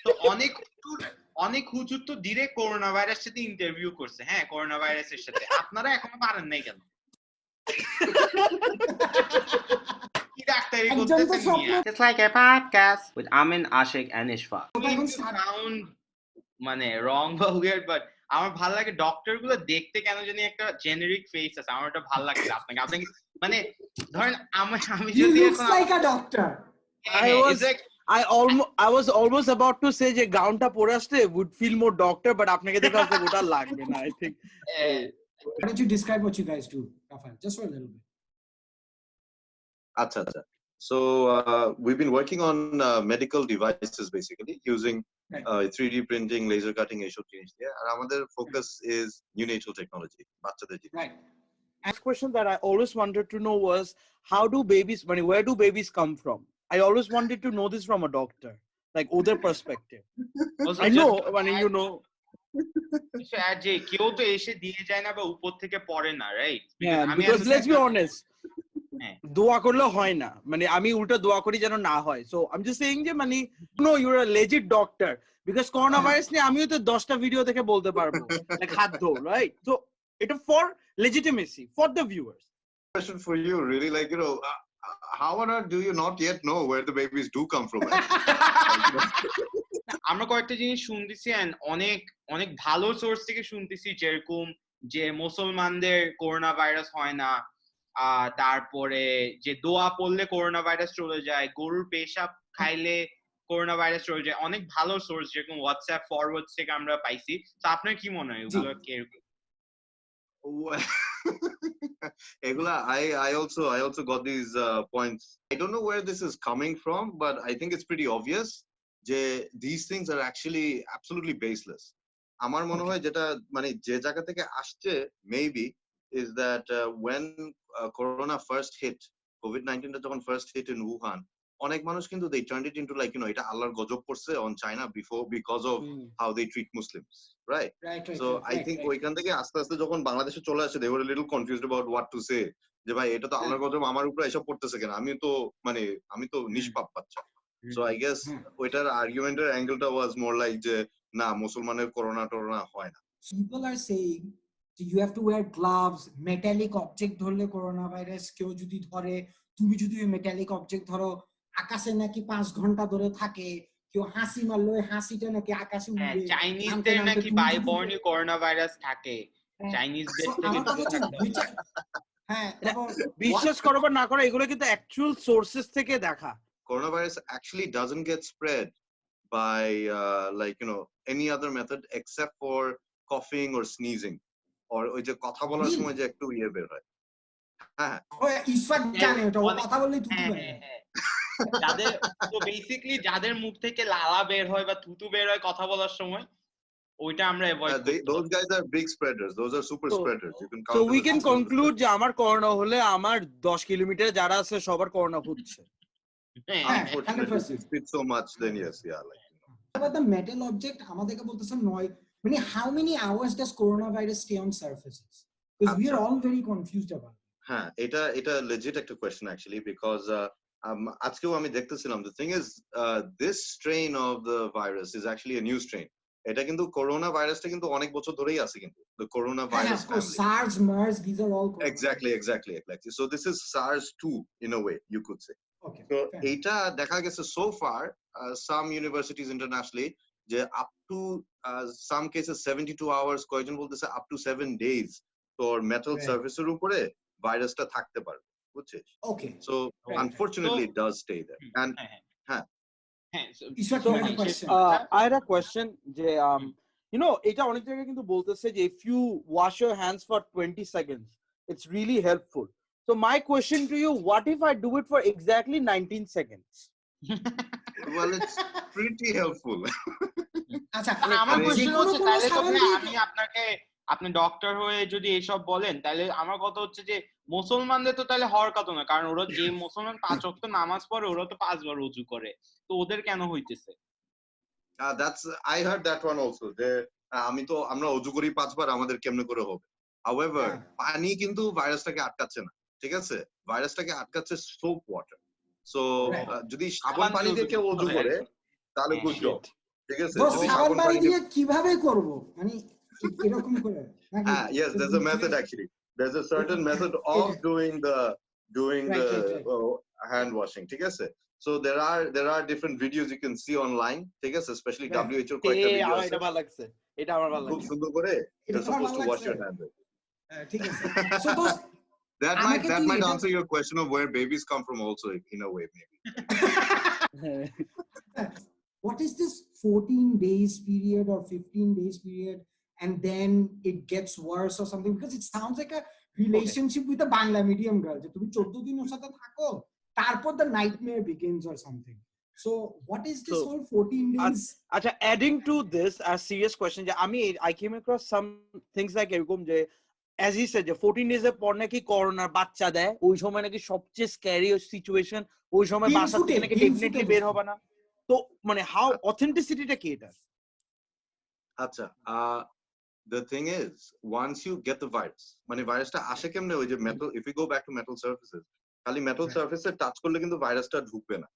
তো অনেক হুজুর তো ডিরেক্ট করোনা ভাইরাস সাথে ইন্টারভিউ করছে, হ্যাঁ করোনা ভাইরাসের সাথে। আপনারা এখনো পারেন নাই কেন? কি ডাক্তারি করতেছেন মিয়া? Just like a podcast with Amin, Ashik and Ishfaque. Sound মানে wrong বা weird, but আমার ভালো লাগে ডক্টর গুলো দেখতে কেন জানি একটা জেনারিক ফেস আছে, আমার ওটা ভালো লাগছে। আপনাকে মানে ধরেন আমি যদি এখন like a doctor. I was almost about to say যে গাউনটা পরে আসলে would feel more doctor, but আপনাকে দেখে আসলে ওটা লাগবে না, I think. Why don't you describe what you guys do, Raphael, just for a little bit? Acha. So we've been working on medical devices basically using 3D printing, laser cutting, এইসব জিনিস দিয়ে। আর আমাদের focus is neonatal technology, বাচ্চাদের জীবন। Right. Next question that I always wanted to know was where do babies come from? I always wanted to know this from a doctor, like other perspective. I know, you know. যে কেউ তো এসে দিয়ে যায় না বা উপর থেকে পড়ে না, right? Because let's be honest, দোয়া করলে হয় না, মানে আমি উল্টা দোয়া করি যেন না হয়। So I'm just saying যে মানে no, you're a legit doctor, because coronavirus নিয়ে আমিও তো 10টা ভিডিও দেখে বলতে পারবো like হাত ধো, right? So এটা for legitimacy for the viewers. Question for you, really, like, you know, how on earth do you not yet know where the babies do come from? আমরা কয়েকটা জিনিস শুনতেছি and অনেক ভালো সোর্স থেকে শুনতেছি, যেরকম যে মুসলমানদের করোনা ভাইরাস হয় না, তারপরে যে দোয়া পড়লে করোনা ভাইরাস চলে যায়, গরুর পেশাব খাইলে করোনা ভাইরাস চলে যায়। অনেক ভালো সোর্স যেরকম হোয়াটসঅ্যাপ ফরওয়ার্ডস থেকে আমরা পাইছি। তো আপনার কি মনে হয় এগুলো কিরকম? Egula, I also got these points. I don't know where this is coming from, but I think it's pretty obvious that these things are actually absolutely baseless. Amar mone hoy jeta mane je jaga theke ashche maybe is that when corona first hit, COVID-19 ta jokhon first hit in Wuhan, onek manush kintu they turned it into like, you know, eta Allahor gojab porche on China because of how they treat Muslims, right? So I think oikan theke aste aste jokhon Bangladeshe chole ashe, they were a little confused about what to say, je bhai eta to Allahor gojab amar upore esob porteche ken, আমি তো নিষ্পাপ বাচ্চা। So I guess ওইটার argumental angle টা was more like যে না মুসলমানের corona টরোনা হয় না। People are saying you have to wear gloves, metallic object ধরলে করোনা ভাইরাস কেউ যদি ধরে, তুমি যদি মেটালিক অবজেক্ট ধরো আকাশে নাকি 5 ঘন্টা ধরে থাকে, কেউ হাসি মারলো হাসিটা নাকি আকাশে উড়বে, চাইনিজদের নাকি বাইবর্ন করোনা ভাইরাস থাকে, চাইনিজদের থেকে। হ্যাঁ, বিশ্বাস করো বা না করো এগুলো কিন্তু অ্যাকচুয়াল সোর্সেস থেকে দেখা। Coronavirus actually doesn't get spread by like, you know, any other method except for coughing or sneezing, or ওই যে কথা বলার সময় যে একটু ইয়ে বের হয়। হ্যাঁ ওই ইসফাক জানে ওটা, কথা বললেই থুতু বের হয়। যাদের তো বেসিক্যালি যাদের মুখ থেকে লালা বের হয় বা থুতু বের হয় কথা বলার সময়, ওইটা আমরা অ্যাভয়েড করি। Those guys are big spreaders, those are super spreaders. You can count. So we can conclude যে আমার করোনা হলে আমার 10 কিলোমিটার যারা আছে সবার করোনা হচ্ছে। Unfortunately, it's so much, then yes, yeah, like, you know. About the metal object, আমাদেরকে বলতেছে নয়, মানে how many hours does coronavirus stay on surfaces? Because we are all very confused about it. হ্যাঁ, এটা legit একটা question actually, because আজকেও আমি দেখতেছিলাম, the thing is this strain of the virus is actually a new strain. এটা কিন্তু corona ভাইরাসটা কিন্তু অনেক বছর ধরেই আছে, কিন্তু the coronavirus family. SARS, MERS, these are all exactly. So this is SARS-2 in a way, you could say. Okay. So এটা দেখা গেছে so far some universities internationally যে up to some cases 72 hours, কয়েকজন বলতেছে up to 7 days তোর metal surface এর উপরে ভাইরাসটা থাকতে পারে, বুঝছিস? Okay. So unfortunately it does stay there. And I had a question যে you know এটা অনেক জায়গায় কিন্তু বলতেছে যে if you wash your hands for 20 seconds it's really helpful. So my question to you, what if I do it for exactly 19 seconds? Well, it's pretty helpful. আচ্ছা, আমার question হচ্ছে তাহলে তো আমি আপনি ডক্টর হয়ে যদি এসব বলেন, তাহলে আমার কথা হচ্ছে যে মুসলমানদের তো তাহলে হওয়ার কথা না, কারণ ওরা যে মুসলমান 5 ওয়াক্ত নামাজ পড়ে ওরা তো 5 বার ওযু করে, তো ওদের কেন হইতেছে? That's I heard that one also. আমরা ওযু করি 5 বার, আমাদের কেমনে করে হবে? However, পানি কিন্তু ভাইরাসটাকে আটকাচ্ছে না, ঠিক আছে? ভাইরাসটাকে আটকাচ্ছে সোপ ওয়াটার। সো যদি সাবান পানি দিয়ে কেউ ওযু করে তাহলে গুড জব। ঠিক আছে দোস্ত যদি সাবান সাবান পানি পানি দিয়ে কিভাবে করব মানে এরকম করে নাকি yes, there's a method actually. There's a certain method of doing the hand washing. ঠিক আছে? So there are different videos you can see online. ঠিক আছে? Especially Right. WHO এর কয়েকটা ভিডিও আমার আছে। এটা ভালো লাগছে, এটা আমার ভালো খুব লাগছে। সুন্দর করে এটা you're আমার supposed ভালো to wash লাগছে। your hands. ঠিক আছে সো দোস্ত That আমাকে তুই might এটা- answer your question of where babies come from also in a way maybe. what is this 14 days period or 15 days period and then it gets worse or something because it sounds like a relationship with a Bangla medium girl যে তুমি 14 দিন ওর সাথে থাকো তারপর the nightmare begins or something so what is this whole 14 days আচ্ছা adding to this a serious question যে আমি I came across some things like এরকম যে as he said যে 14 days এর পর নাকি করোনার বাচ্চা দেয় ওই সময় নাকি সবচেয়ে স্ক্যারি সিচুয়েশন ওই সময় বাসা থেকে নাকি ডেফিনেটলি বের হবে না তো মানে হাউ অথেন্টিসিটিটা কি এটা আচ্ছা the thing is once you get the virus মানে ভাইরাসটা আসে কেমনে ওই যে metal if we go back to metal surfaces খালি metal surface এ টাচ করলে কিন্তু ভাইরাসটা ঢুকবে না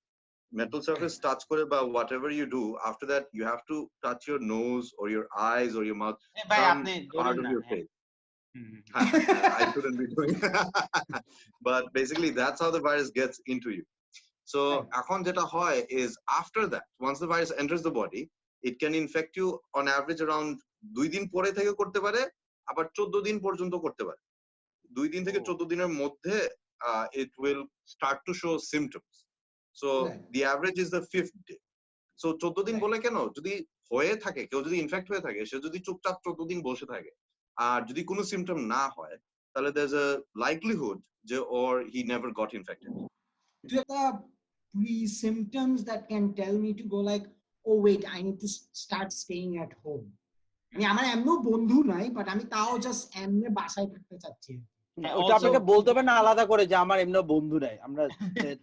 metal surface touch করে বা whatever you do after that you have to touch your nose or your eyes or your mouth ভাই some আপনি part ধরুন of না your face I shouldn't be doing but basically that's how the virus gets into you so এখন যেটা হয় is after that once the virus enters the body it can infect you on average around 2 দিন পরে থেকে করতে পারে আবার 14 দিন পর্যন্ত করতে পারে 2 দিন থেকে 14 দিনের মধ্যে it will start to show symptoms so the average is the 5th day so 14 দিন বলে কেন যদি হয়ে থাকে কেউ যদি ইনফেক্ট হয়ে থাকে সে যদি চুপচাপ 14 দিন বসে থাকে আর যদি কোনো সিম্পটম না হয় তাহলে there's a likelihood যে or he never got infected do you have pre-symptoms that can tell me to go like oh wait I need to start staying at home আমি আমার এমনও বন্ধু নাই বাট আমি তাও জাস্ট এমনি বাসায় থাকতে চাচ্ছি ওটা আপনাকে বলতে হবে না আলাদা করে যে আমার এমনি বন্ধু নাই আমরা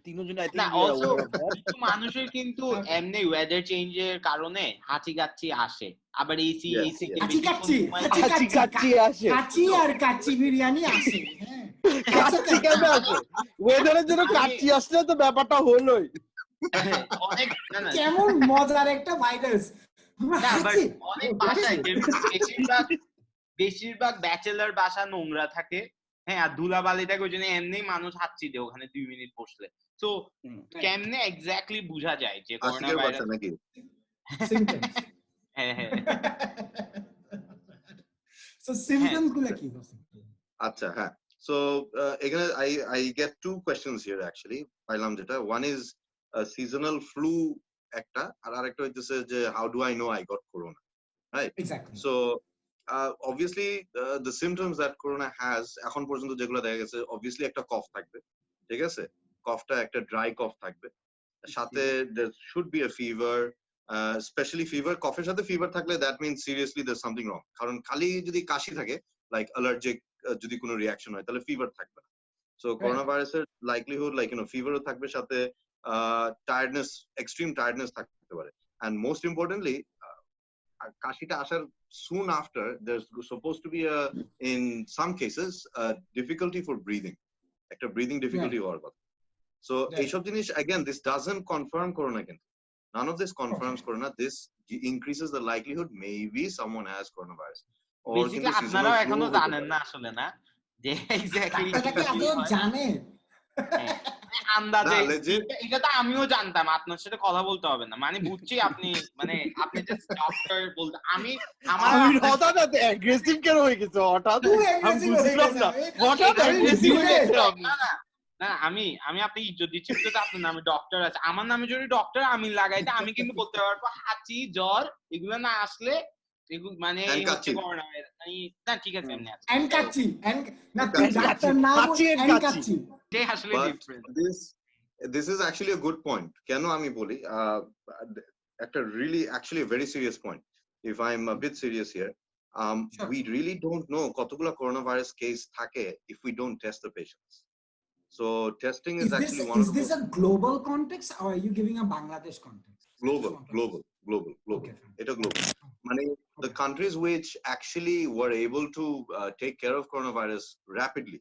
তিনজন I think we are aware of that কিছু মানুষের কিন্তু এমনি ওয়েদার চেঞ্জের কারণে হাঁচি কাচ্চি আসে আবার এসি এসি কাচ্চি কাচ্চি আসে কাচ্চি আর কাচ্চি বিরিয়ানি আসে হ্যাঁ কাচ্চি কেন আসে ওয়েদারের জন্য কাচ্চি আসলে তো ব্যাপারটা হলোই অনেক কেমন মজার একটা ভাইরাস অনেক বাসায় বেশিরভাগ ব্যাচেলার বাসা নোংরা থাকে হ্যাঁ আর ধুলাবালি থাকে ওই জন্য এমনি মানুষ হাঁচি দেয় ওখানে 2 মিনিট বসলে তো কেমনে এক্স্যাক্টলি বোঝা যায় যে করোনা ভাইরাস নাকি হ্যাঁ হ্যাঁ সো সিম্পটমস গুলো কি আচ্ছা হ্যাঁ so এখানে I get two questions here actually পাইলাম যেটা one is seasonal flu একটা আর আরেকটা হইতেছে যে how do I know I got corona right exactly so obviously the symptoms that corona has এখন পর্যন্ত যেগুলো দেখা গেছে obviously একটা কফ থাকবে ঠিক আছে কফটা একটা ড্রাই কফ থাকবে সাথে there should be a fever especially fever কফের সাথে ফিভার থাকলে that means seriously there's something wrong কারণ খালি যদি কাশি থাকে like allergic যদি কোনো রিঅ্যাকশন হয় তাহলে ফিভার থাকবে না so corona ভাইরাসের likelihood like ফিভারও থাকবে সাথে tiredness extreme tiredness থাকতে পারে and most importantly কাশিটা আসার soon after there's supposed to be in some cases difficulty for breathing একটা breathing difficulty হওয়ার কথা so এইসব জিনিস again this doesn't confirm corona কিন্তু none of this confirms corona this increases the likelihood maybe someone has coronavirus or basically আপনারা এখনো জানেন না আসলে না যে এক্স্যাক্টলি কি জানেন আন্দাজে এটা তো আমিও জানতাম আপনার সাথে কথা বলতে হবে না মানে বুঝছি আপনি মানে আপনি জাস্ট ডক্টর বলতে আমি আমার হঠাৎ অ্যাগ্রেসিভ কেন হয়ে গেছে হঠাৎ আমি বুঝলাম না হঠাৎ অ্যাগ্রেসিভ হয়ে গেছে না আমি আপনি ইজ্জত দিচ্ছি তো আপনার নামে ডক্টর আছে আমার নামে যদি ডক্টর আমি লাগাইতে আমি কিন্তু বলতে পারবো হাঁচি জ্বর এগুলো না আসলে মানে হচ্ছে করোনা না ঠিক আছে এমনি আছে এন্ড কাচ্চি এন্ড না ডাক্তার না হাঁচি এন্ড কাচ্চি যে আসলে different this is actually a good point কেন আমি বলি একটা really actually a very serious point if I'm a bit serious here we really don't know কতগুলো coronavirus case থাকে if we don't test the patients so testing is actually one of the this a global context or are you giving a Bangladesh context global এটা global মানে the countries which actually were able to take care of coronavirus rapidly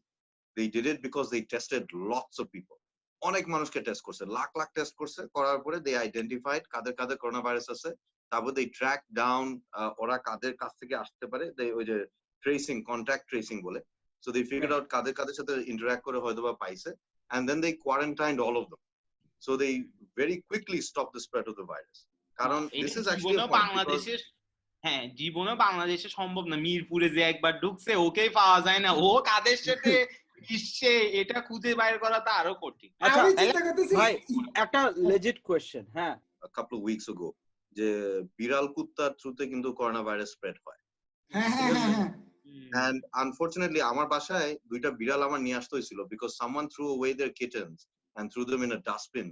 they did it because they tested lots of people অনেক মানুষকে test করছে lakh lakh test করছে করার পরে they identified কাদের কাদের করোনা ভাইরাস আছে তারপর they track down ওরা কাদের কাছ থেকে আসতে পারে, ওই যে ট্রেসিং, কন্ট্যাক্ট ট্রেসিং বলে, so they figured out কাদের কাদের সাথে ইন্টারঅ্যাক্ট করে হয়তো বা পাইছে, and then they quarantined all of them, so they very quickly stopped the spread of the virus. কারণ this is actually a point, বাংলাদেশের হ্যাঁ জীবনে বাংলাদেশে সম্ভব না, মিরপুরে যে একবার ঢুকছে ওকেই পাওয়া যায় না, ও কাদের সাথে মিশছে এটা খুঁজে বাইর করা তো আরো কঠিন। আচ্ছা ভাই একটা লেজিট কোয়েশ্চেন, হ্যাঁ a couple of weeks ago যে বিড়াল কুত্তার থ্রুতে কিন্তু করোনা ভাইরাস স্প্রেড হয়, and unfortunately আমার বাসায় দুইটা বিড়াল আমার নিয়ে আসতে হয়েছিল because someone threw away their kittens and threw them in a dustbin.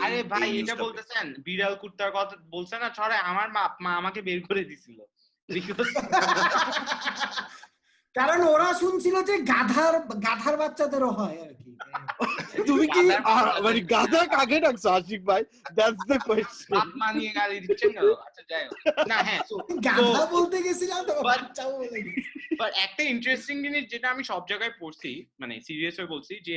আরে ভাই এটা বলতেছেন বিড়াল কুত্তার কথা বলছেন না, ছড়ে আমার মা আমাকে বের করে দিছিল কারণ ওরা শুনছিল যে গাধার বাচ্চাদেরও হয় আর কি। তুমি কি মানে গাধা কাকে ডাকছো আশিক ভাই? That's the question. আত্মা নিয়ে গালি দিচ্ছেন কেন? আচ্ছা যাই হোক, না হ্যাঁ গাধা বলতে গেছিলাম তো বাচ্চাও বলে বাট একটা ইন্টারেস্টিং জিনিস যেটা আমি সব জায়গায় পড়ছি, মানে সিরিয়াস হয়ে বলছি, যে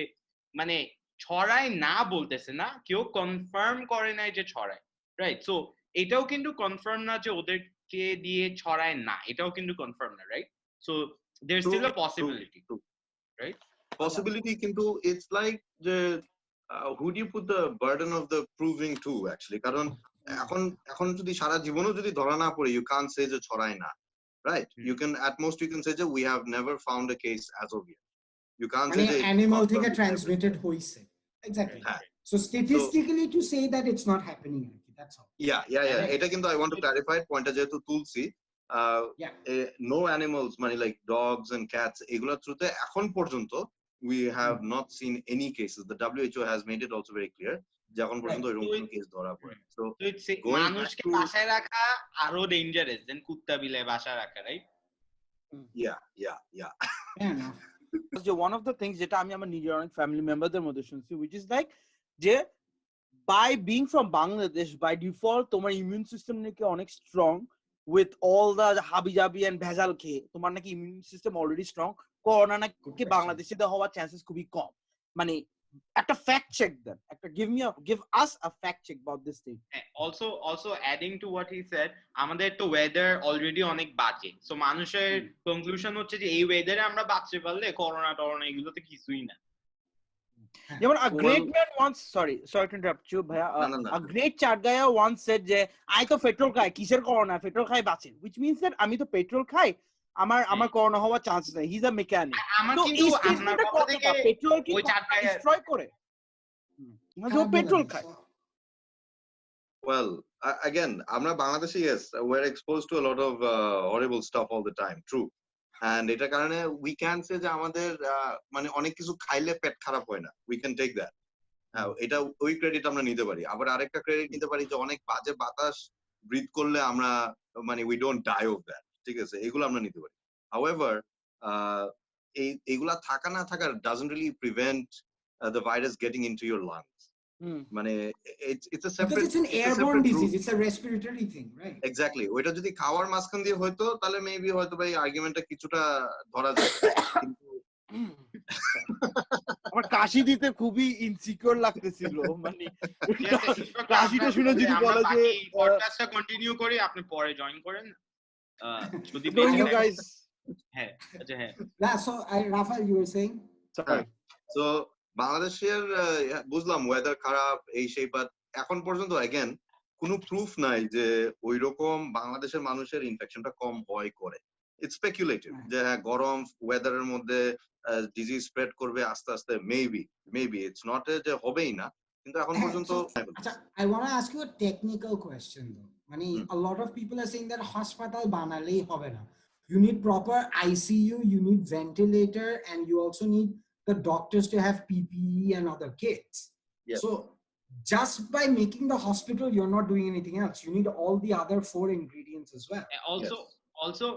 মানে ছড়ায় না বলতেছে না, কেউ কনফার্ম করে নাই যে ছড়ায়, রাইট? সো এটাও কিন্তু কনফার্ম না যে ওদেরকে দিয়ে ছড়ায় না, এটাও কিন্তু কনফার্ম না, right? So there's still a possibility, right? Possibility কিন্তু it's like the who do you put the burden of the proving to actually, কারণ এখন যদি সারা জীবনও যদি ধরা না পড়ে, you can't say যে ছড়ায় না, right? You can at most you can say that we have never found a case as of yet. You can't say that animal থেকে transmitted হইছে, exactly. So statistically to say that it's not happening, that's all. Yeah এটা কিন্তু I want to clarify পয়েন্টটা যেহেতু তুলছি, no animals মানে like dogs and cats এগুলা থ্রুতে এখন পর্যন্ত we have not seen any cases. The WHO has made it also very clear যে এখন পর্যন্ত এরকম কোনো কেস ধরা পড়ে। So মানুষকে বাসায় রাখা আরো ডেঞ্জারাস দেন কুত্তা বিলাই বাসায় রাখা, রাইট? Yeah যে one of the things যেটা আমি আমার নিজের অনেক ফ্যামিলি মেম্বারদের মধ্যে শুনছি, which is like যে by being from Bangladesh by default তোমার ইমিউন সিস্টেম নাকি অনেক স্ট্রং, with all the হাবিজাবি and ভেজাল খেয়ে তোমার নাকি immune system already strong, corona নাকি বাংলাদেশে হওয়ার চান্সেস খুবই কম। মানে একটা ফ্যাক্ট চেক দেন, একটা give us a fact check about this thing. Also adding to what he said, আমাদের তো ওয়েদার অলরেডি অনেক বাজে, সো মানুষের কনক্লুশন হচ্ছে যে এই ওয়েদারে আমরা বাঁচতে পারলে করোনা এগুলোতে কিছুই না। যেমন a great man once, sorry to interrupt you bhaiya, a great Chatgaya once said যে আই তো পেট্রোল খাই, কিসের করোনা, পেট্রোল খাই বাঁচেন, which means that আমি তো পেট্রোল খাই, আমার করোনা হওয়ার চান্সেস নাই, হি ইজ আ মেকানিক। তো এই স্টেটমেন্টটা কতটা পেট্রোল কি ডিস্ট্রয় করে, মানে ও পেট্রোল খায়? Well, again আমরা Bangladeshi, yes, we're exposed to a lot of horrible stuff all the time, true, and এটার কারণে we can say যে আমাদের মানে অনেক কিছু খাইলে পেট খারাপ হয় না, we can take that, এটা ওই ক্রেডিট আমরা নিতে পারি। আবার আরেকটা ক্রেডিট নিতে পারি যে অনেক বাজে বাতাস ব্রিথ করলে আমরা মানে we don't die of that, ঠিক আছে, এগুলো আমরা নিতে পারি। however এইগুলা থাকা না থাকা doesn't really prevent the virus getting into your lungs. মানে it's a separate, because it's an airborne disease, it's a respiratory thing, right? Exactly. ওইটা যদি খাওয়ার মাঝখান দিয়ে হয়তো তাহলে মেবি হয়তো ভাই আর্গুমেন্টটা কিছুটা ধরা যায়, কিন্তু আমার কাশি দিতে খুবই ইনসিকিউর লাগতেছিল, মানে কাশিটা শুনে যদি বলে যে পডকাস্টটা কন্টিনিউ করি, আপনি পরে জয়েন করেন যদি গাইস। হ্যাঁ আচ্ছা হ্যাঁ so Raphael, you were saying? Sorry. So বাংলাদেশের বুঝলাম ওয়েদার খারাপ এই সেই, বাট এখন পর্যন্ত अगेन কোনো প্রুফ নাই যে ওইরকম বাংলাদেশের মানুষের ইনফেকশনটা কম হয় করে। ইটস স্পেকুলেটিভ যে হ্যাঁ গরম ওয়েদারের মধ্যে ডিজিজ স্প্রেড করবে আস্তে আস্তে, মেবি ইটস নট যে হবেই না, কিন্তু এখন পর্যন্ত। আচ্ছা, I want to ask you a technical question though. মানে a lot of people are saying that hospital বানালেই হবে না, you need proper ICU, you need ventilator, and you also need the doctors to have PPE and other kits. Yes. So just by making the hospital, you're not doing anything else. You need all the other 4 ingredients as well. Also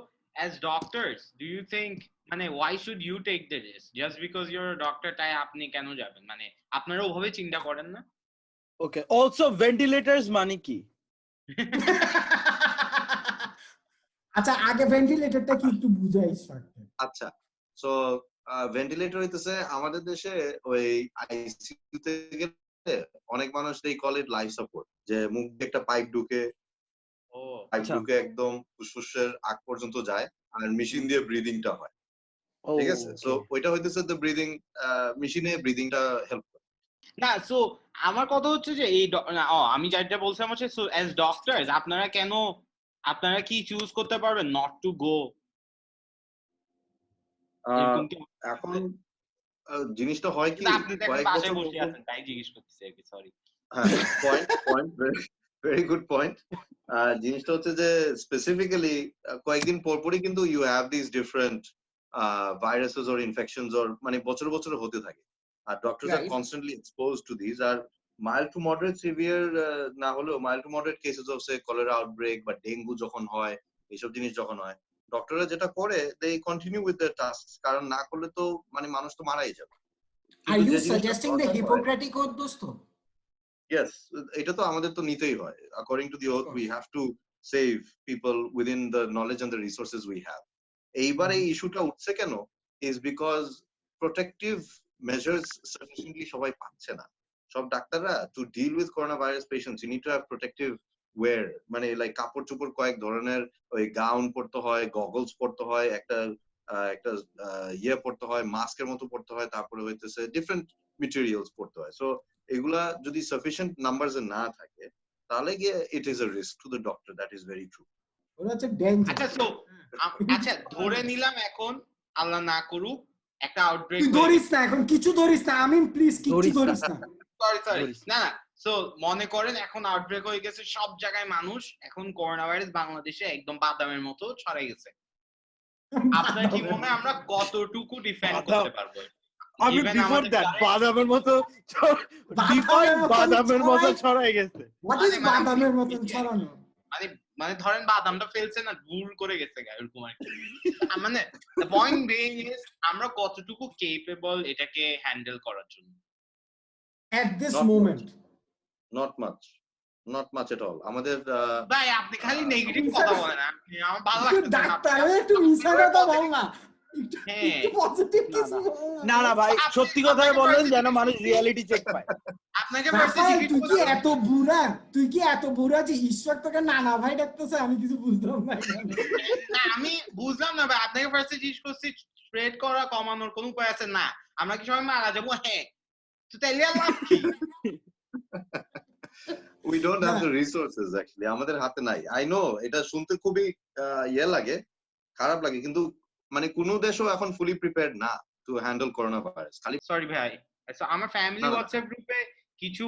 as doctors, do you think মানে why should you take the risk just because you're a doctor তাই আপনি কেন যাবেন, মানে আপনারা ওভাবে চিন্তা করেন না? Okay, also ventilators মানে কি? আচ্ছা আগে ভেন্টিলেটরটা কি একটু বুঝাইস ফাক্টর। আচ্ছা, সো ভেন্টিলেটর হইতেছে আমাদের দেশে ওই আইসিইউ তে গেলে অনেক মানুষ they call it life support, যে মুখ দিয়ে একটা পাইপ ঢুকে ও পাইপ ঢুকে একদম ফুসফুসের আগ পর্যন্ত যায় আর মেশিন দিয়ে ব্রিদিংটা হয়, ঠিক আছে? সো ওইটা হইতেছে দ্য ব্রিদিং, মেশিনে ব্রিদিংটা হেল্প করে। না, সো আমার কথা হচ্ছে যে এই আমি যেটা বলছিলাম হচ্ছে, সো অ্যাজ ডক্টরস আপনারা কি চুজ করতে পারবেন নট টু গো? এখন জিনিসটা হয় কি, আপনি তো এখন কয়েক বাসায় বছর বসে আছেন তাই জিজ্ঞেস করতেছি আর কি, সরি। হ্যাঁ, পয়েন্ট ভেরি গুড পয়েন্ট। জিনিসটা হচ্ছে যে স্পেসিফিক্যালি কয়েকদিন পরপরই কিন্তু you have this different viruses or infections or মানে বছর বছর হতে থাকে, আর ডক্টরস আর কনস্ট্যান্টলি এক্সপোজ টু দিস। আর মাইল্ড টু মডারেট সিভিয়ার না হলেও mild to moderate cases of say cholera outbreak বা ডেঙ্গু যখন হয়, এইসব জিনিস যখন হয়, ডক্টররা যেটা করে they continue with their task, কারণ না করলে তো মানে মানুষ তো মারাই যাবে। আর you suggesting the Hippocratic oath দোস্ত? Yes, এটা তো আমাদের তো নিতেই হয়। According to the oath, we have to save people within the knowledge and the resources we have. এইবার এই ইস্যুটা উঠছে কেন is because protective measures sufficiently সবাই পাচ্ছে না। সব ডাক্তাররা to deal with coronavirus patients, you need to have protective wear, মানে লাইক কাপড় চোপড় কয়েক ধরনের, ওই গাউন পরতে হয়, গগলস পরতে হয়, একটা ইয়ে পরতে হয়, মাস্কের মতো পরতে হয়, তারপরে হইতেছে ডিফারেন্ট মেটেরিয়ালস পরতে হয়। সো এগুলা যদি সাফিসিয়েন্ট নাম্বারস এ না থাকে তাহলে গিয়ে it is a risk to the doctor, that is very true. ওরা হচ্ছে ডেঞ্জার। আচ্ছা, সো আচ্ছা ধরে নিলাম এখন আল্লাহ না করুক একটা আউটব্রেক তুই ধরিস না, এখন কিছু ধরিস না, আমিন প্লিজ কিছু ধরিস না। সরি না, সো মনে করেন এখন আউটব্রেক হয়ে গেছে, সব জায়গায় মানুষ, এখন করোনা ভাইরাস বাংলাদেশে একদম বাদামের মতো ছড়াই গেছে। আপনার কি মনে হয় আমরা কতটুকু ডিফেন্ড করতে পারবো? আমি বিফোর দ্যাট বাদামের মতো ডিফাইন বাদামের মতো ছড়াই গেছে। হোয়াট ইজ বাদামের মতো ছড়ানো? মানে ধরেন বাদামটা ফেলছে না, ভুল করে গেছে এরকম আর কি। মানে দ্য পয়েন্ট বিইং ইজ আমরা কতটুকু কেপেবল এটাকে হ্যান্ডেল করার জন্য at this moment? not much at all. আমাদের ভাই আপনি খালি নেগেটিভ কথা বলেন, আপনি আমার ভালো লাগছে ডাক্তার একটু মিছা কথা বল না, হ্যাঁ পজিটিভ কিছু না না ভাই, সত্যি কথাই বলেন যেন মানুষ রিয়ালিটি চেক পায়। আপনাকে তুই কি এত বুড়া যে ঈশ্বর তোকে নানা ভাই ডাকতেছে? আমি কিছু বুঝলাম না। না আমি বুঝলাম না ভাই, আপনাকে ফার্স্টে জিজ্ঞেস করছি স্প্রেড করা কমানোর কোন উপায় আছে? না আমরা কি সবাই মারা যাবো? হ্যাঁ, তো তাইলে লাভ কি? we don't have the resources actually, আমাদের হাতে নাই। I know এটা শুনতে খুবই ইয়ে লাগে, খারাপ লাগে, কিন্তু মানে কোন দেশও এখন ফুলি প্রিপেয়ার্ড না টু হ্যান্ডেল করোনা ভাইরাস। খালি সরি ভাই, সো আমার ফ্যামিলি হোয়াটসঅ্যাপ গ্রুপে কিছু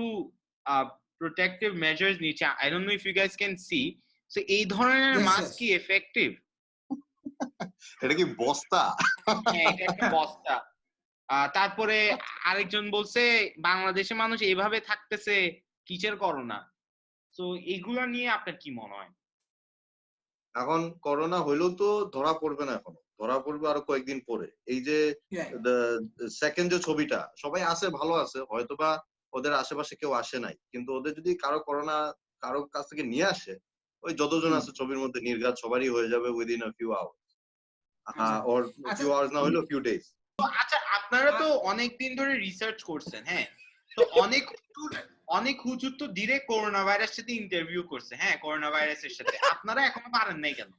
প্রোটেক্টিভ মেজার্স নিচে, I don't know if you guys can see, so এই ধরনের মাস্ক কি এফেক্টিভ? এটা কি বস্তা? হ্যাঁ, এটা একটা বস্তা। তারপরে আরেকজন বলছে বাংলাদেশে মানুষ এইভাবে থাকতেছে কিসের করোনা। সো এগুলা নিয়ে আপনার কি মনে হয়? এখন করোনা হইলেও তো ধরা পড়বে না, এখনো ধরা পড়বে আরো কয়েকদিন পরে। এই যে সেকেন্ড যে ছবিটা, সবাই আছে ভালো আছে, হয়তোবা ওদের আশেপাশে কেউ আসে নাই, কিন্তু ওদের যদি কারো করোনা কারো কাছ থেকে নিয়ে আসে, ওই যতজন আছে ছবির মধ্যে নির্ঘাত সবারই হয়ে যাবে within a few hours, or few hours না হইলেও ফিউ ডেজ। আচ্ছা, আপনারা তো অনেক দিন ধরে রিসার্চ করছেন, হ্যাঁ, তো অনেক হুজুর তো ডিরেক্ট করোনা ভাইরাসের সাথে ইন্টারভিউ করছে, হ্যাঁ, করোনা ভাইরাসের সাথে। আপনারা এখনো পারেন নাই কেন?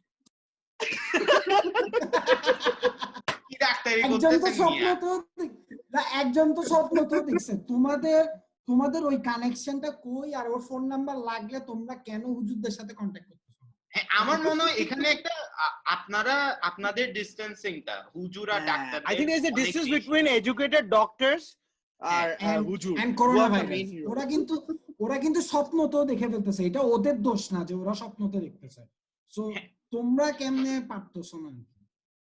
কি ডাক্তারি করতেছেন? একজন তো স্বপ্ন তো দেখছে। তোমাদের ওই কানেকশনটা কই? আর ওর ফোন নাম্বার লাগলে তোমরা কেন হুজুরদের সাথে কন্টাক্ট করতেছো? আমার মনে হয় এখানে একটা আপনাদের ডিসটেন্সিংটা হুজুর আর ডাক্তার, I think there's a distance between educated doctors আর হুজুর and coronavirus. ওরা কিন্তু স্বপ্ন তো দেখে ফেলতেছে, এটা ওদের দোষ না যে ওরা স্বপ্ন তো দেখতেছে। সো তোমরা কেমনে পারতেছো না?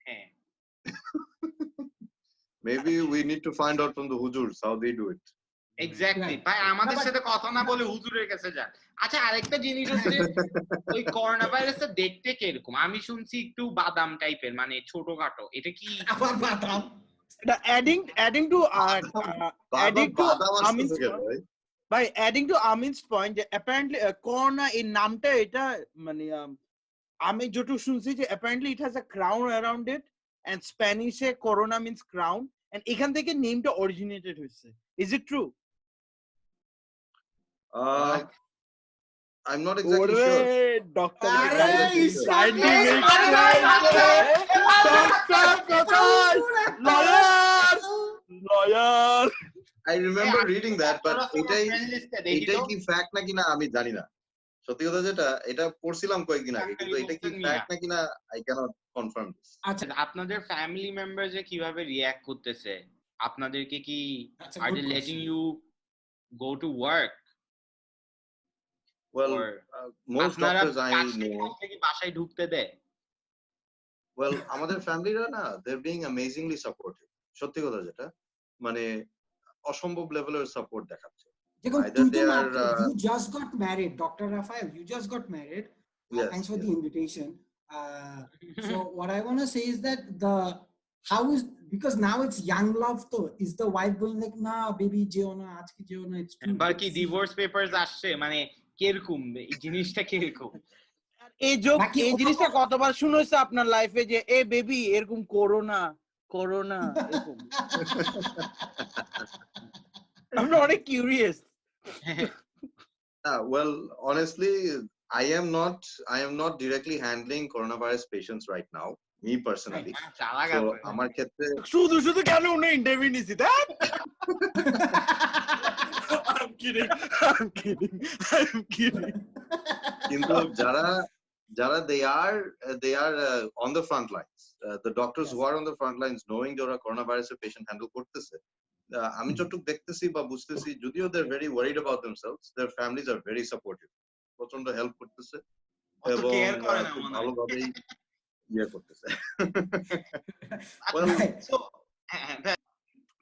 হ্যাঁ, maybe we need to find out from the hujurs how they do it. Exactly ভাই, আমাদের সাথে কথা না বলে হুজুরের কাছে যান। আচ্ছা, আরেকটা জিনিস হচ্ছে ওই করোনা ভাইরাসটা দেখতে কিরকম? আমি শুনছি একটু বাদাম টাইপের, মানে ছোটখাটো। এটা কি আবার বাদাম? adding to Amin's point, যে apparently corona এই নামটা এটা মানে আমি যতটুকু শুনছি যে apparently it has a crown around it, and Spanish A corona means crown, and এখান থেকে নেমটা originated হয়েছে. Is it true? I'm not exactly sure. Doctor I'm not exactly sure. scientific lawyer. I remember reading that, but এটাই কি fact নাকি না আমি জানি না। সত্যি কথা যেটা, এটা পড়ছিলাম কয়েকদিন আগে, কিন্তু এটা কি ফ্যাক্ট নাকি না I cannot confirm this. আচ্ছা, আপনাদের ফ্যামিলি মেম্বার যে কিভাবে রিঅ্যাক্ট করতেছে, আপনাদেরকে কি are they letting you go to work? Well, most doctors I know, কি বাসায় ঢুকতে দেয়? well, আমাদের ফ্যামিলিরা না, they're being amazingly supportive. সত্যি কথা যেটা, মানে অসম্ভব লেভেলের সাপোর্ট দেখাচ্ছে। You just got married, Dr. Raphael. You just got married. Yes, thanks for yes. the invitation. So what I want to say is that because now it's young love though, is the wife going like, nah baby jeo na ajke jeo na, it's too বাকি divorce papers আসছে, মানে কিরকম এই জিনিসটা কিরকম? এই জিনিসটা কতবার শুনেছে আপনার লাইফে যে এ বেবি এরকম করোনা এরকম? I'm not curious. Well, honestly, I am not directly handling coronavirus patients right now, me personally. So আমার ক্ষেত্রে শুধু কেন উনি ইন্টারভিউ নিছি that? I'm kidding. কিন্তু যারা they are on the front lines, the doctors who are on the front lines knowing যারা coronavirus patient handle করতেছে, আমি যতটুকু দেখতেছি বা বুঝতেছি, যদিও they're very worried about themselves, their families are very supportive, প্রচন্ড হেল্প করতেছে এবং খুব ভালোভাবেই ইয়ে করতেছে।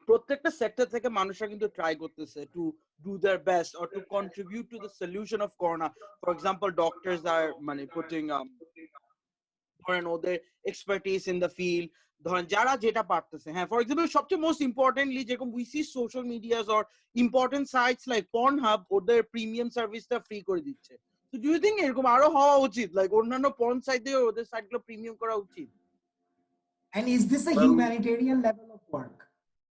প্রত্যেকটা সেক্টর থেকে মানুষরা কিন্তু ট্রাই করতেছে to do their best or to contribute to the solution of corona. For example, doctors are putting their expertise in the field. ধরেন যারা যেটা পারতেছে, হ্যাঁ, ফর এক্সাম্পল সবচেয়ে মোস্ট ইম্পর্টেন্টলি যেরকম we see social medias or important sites like Pornhub ওদের premium সার্ভিসটা free করে দিচ্ছে। সো ডু ইউ থিংক এরকম আরো হওয়া উচিত, লাইক অন্যান্য পর্ন সাইটে ওদের সাইটগুলো প্রিমিয়াম করা উচিত? And is this a humanitarian level of work?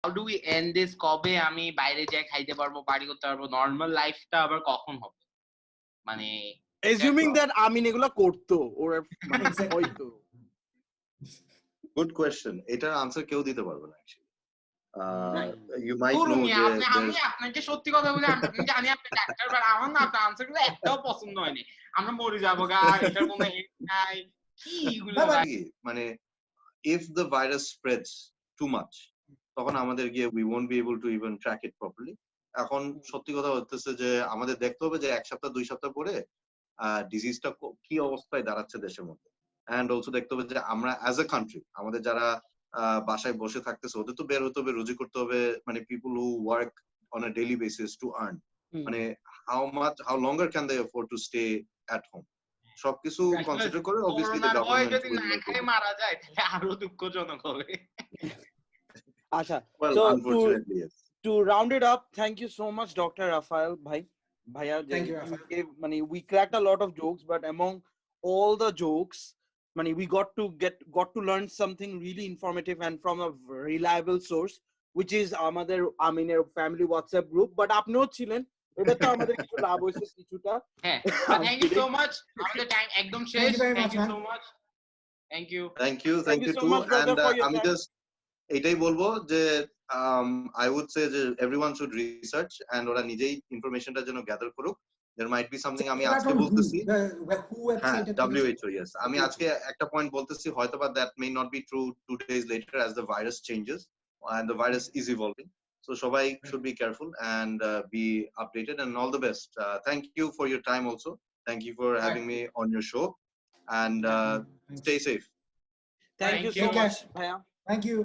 How do we end this? কবে আমি বাইরে যাই খাইতে পারবো, পার্টি করতে পারবো, নরমাল লাইফটা আবার কখন হবে? মানে assuming that আমিন এগুলো করতো ওর হয়তো। Good question. এটার আনসার কেউ দিতে পারবে না অ্যাকচুয়ালি। You might know যে আমি আপনাকে সত্যি কথা বলি, আমি জানি আপনি ডাক্তার, বাট আমার না আপনার আনসারগুলো একটাও পছন্দ হয়নি। আমরা মরে যাবো গা, এটার কোনো হেড নাই, কি এগুলো? মানে if the virus spreads too much, তখন আমাদের গিয়ে we won't be able to even track it properly. এখন সত্যি কথা হচ্ছে যে আমাদের দেখতে হবে যে এক সপ্তাহ 2 সপ্তাহ পরে ডিজিজটা কি অবস্থায় দাঁড়াচ্ছে দেশের মধ্যে, and also দেখতে হবে যে আমরা as a country আমাদের যারা বাসায় বসে থাকতেছে ওদের তো বের হতে হবে, রুজি করতে হবে, মানে people who work on a daily basis to earn, মানে how longer can they afford to stay at home? সবকিছু কনসিডার করে obviously the government যদি না খায় মারা যায় তাহলে আরো দুঃখজনক হবে। আচ্ছা, well, so unfortunately yes. To round it up, thank you so much Dr. Raphael bhaiya. Thank you, Raphael. We cracked a lot of jokes, but among all the jokes we got to learn something really informative and from a reliable source, which is আমাদের আমিনের family WhatsApp group. But আপনিও ছিলেন, এটা তো আমাদের কিছু লাভ হয়েছে কিছুটা। হ্যাঁ, thank you so much. আমাদের টাইম একদম শেষ। Thank you so much. Thank you so too. much, brother, And for your আমি time. just এটাই বলবো যে I would say যে everyone should research and ওরা নিজেই ইনফরমেশনটা যেন গ্যাদার করুক। There might be something আমি আজকে বলতেছি, WHO, yes, আমি আজকে একটা পয়েন্ট বলতেছি, হয়তোবা that may not be true 2 days later as the virus changes and the virus is evolving. So সবাই should be careful and be updated, and all the best. Thank you for your time also. Thank you for having me on your show, and stay safe. Thank you so much bhaiya. Thank you.